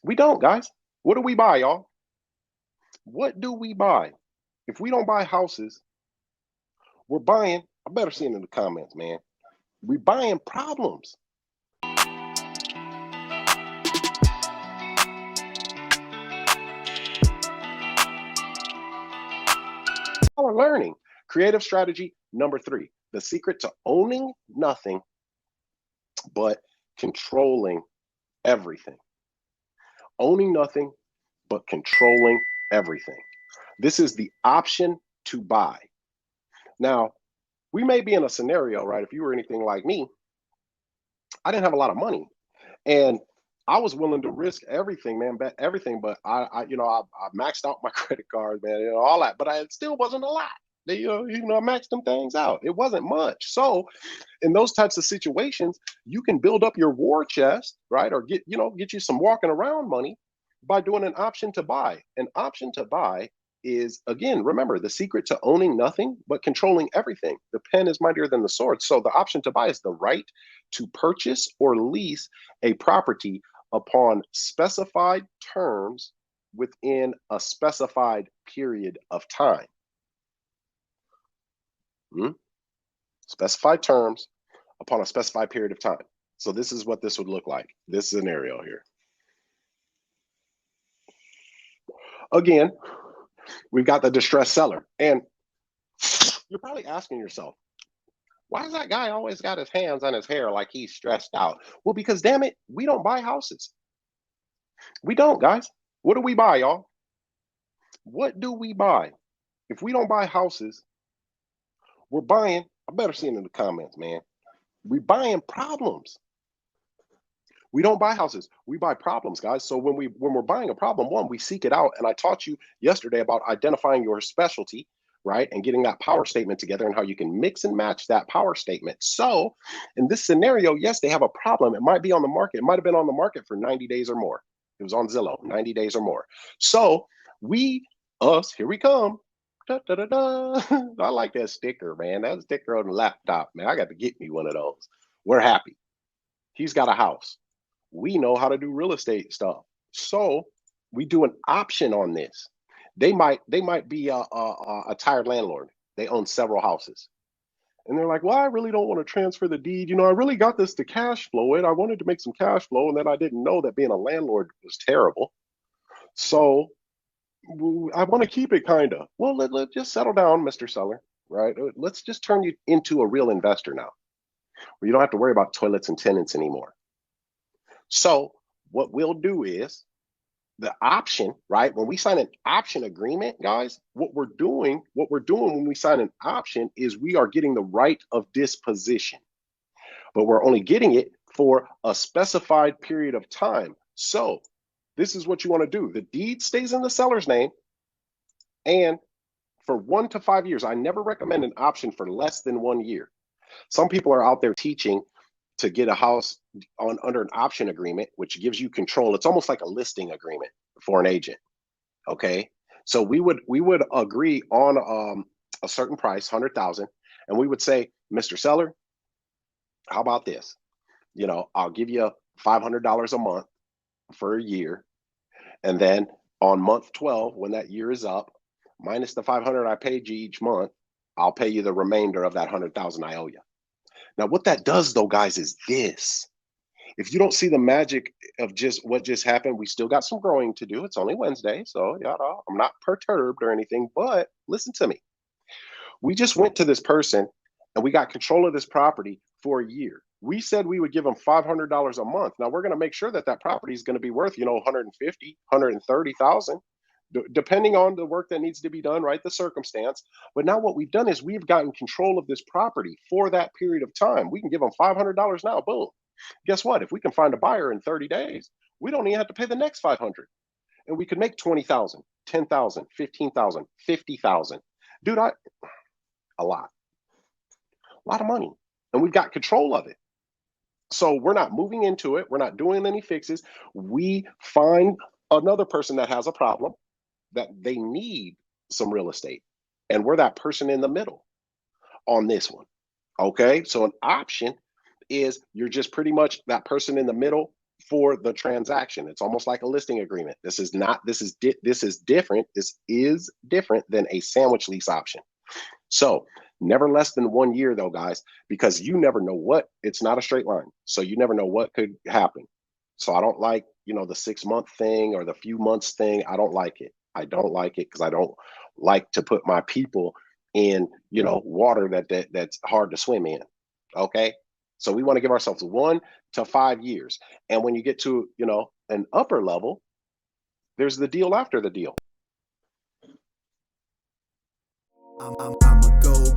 We don't, guys. What do we buy, y'all? What do we buy? If we don't buy houses, we're buying, I better see it in the comments, man. We're buying problems. Y'all are learning. Creative strategy number 3. The secret to owning nothing but controlling everything. Owning nothing but controlling everything. This is the option to buy. Now, we may be in a scenario, right? If you were anything like me, I didn't have a lot of money, and I was willing to risk everything, man, bet everything. But I maxed out my credit cards, man, all that. But it still wasn't a lot. I maxed them things out. It wasn't much. So, in those types of situations, you can build up your war chest, right, or get you some walking around money by doing an option to buy. An option to buy is, again, remember, the secret to owning nothing but controlling everything. The pen is mightier than the sword. So the option to buy is the right to purchase or lease a property upon specified terms within a specified period of time. Specified terms upon a specified period of time. So this is what this would look like, this scenario here. Again, we've got the distressed seller. And you're probably asking yourself, why does that guy always got his hands on his hair like he's stressed out? Well, because damn it, we don't buy houses. We don't, guys. What do we buy, y'all? What do we buy? If we don't buy houses, we're buying, I better see it in the comments, man. We're buying problems. We don't buy houses. We buy problems, guys. So when we're buying a problem, one, we seek it out. And I taught you yesterday about identifying your specialty, right? And getting that power statement together and how you can mix and match that power statement. So in this scenario, yes, they have a problem. It might be on the market. It might have been on the market for 90 days or more. It was on Zillow, 90 days or more. So here we come. Da, da, da, da. I like that sticker, man. That sticker on the laptop, man. I got to get me one of those. We're happy. He's got a house. We know how to do real estate stuff. So we do an option on this. They might be a tired landlord. They own several houses. And they're like, well, I really don't want to transfer the deed. I really got this to cash flow it. I wanted to make some cash flow, and then I didn't know that being a landlord was terrible. So I want to keep it kind of. Well, let's just settle down, Mr. Seller, right? Let's just turn you into a real investor now, where you don't have to worry about toilets and tenants anymore. So what we'll do is the option, right? When we sign an option agreement, guys, what we're doing when we sign an option is we are getting the right of disposition, but we're only getting it for a specified period of time. So this is what you want to do. The deed stays in the seller's name, and for 1 to 5 years, I never recommend an option for less than 1 year. Some people are out there teaching to get a house under an option agreement, which gives you control. It's almost like a listing agreement for an agent. Okay, so we would agree on a certain price, 100,000, and we would say, Mr. Seller, how about this? I'll give you $500 a month for a year, and then on month 12, when that year is up, minus the 500 I paid you each month, I'll pay you the remainder of that 100,000 I owe you. Now, what that does, though, guys, is this. If you don't see the magic of just what just happened, we still got some growing to do. It's only Wednesday, so I'm not perturbed or anything, but listen to me. We just went to this person and we got control of this property for a year. We said we would give them $500 a month. Now we're going to make sure that that property is going to be worth, 150, 130,000, depending on the work that needs to be done, right? The circumstance. But now what we've done is we've gotten control of this property for that period of time. We can give them $500 now. Boom. Guess what? If we can find a buyer in 30 days, we don't even have to pay the next 500. And we could make 20,000, 10,000, 15,000, 50,000. Dude, a lot of money. And we've got control of it. So we're not moving into it. We're not doing any fixes. We find another person that has a problem that they need some real estate. And we're that person in the middle on this one. Okay. So an option is you're just pretty much that person in the middle for the transaction. It's almost like a listing agreement. This is different. This is different than a sandwich lease option. So never less than 1 year though, guys, because you never know it's not a straight line. So you never know what could happen. So I don't like, the 6-month thing or the few months thing. I don't like it. I don't like it because I don't like to put my people in, water that's hard to swim in. Okay. So we want to give ourselves 1 to 5 years. And when you get to, an upper level, there's the deal after the deal. I'm a go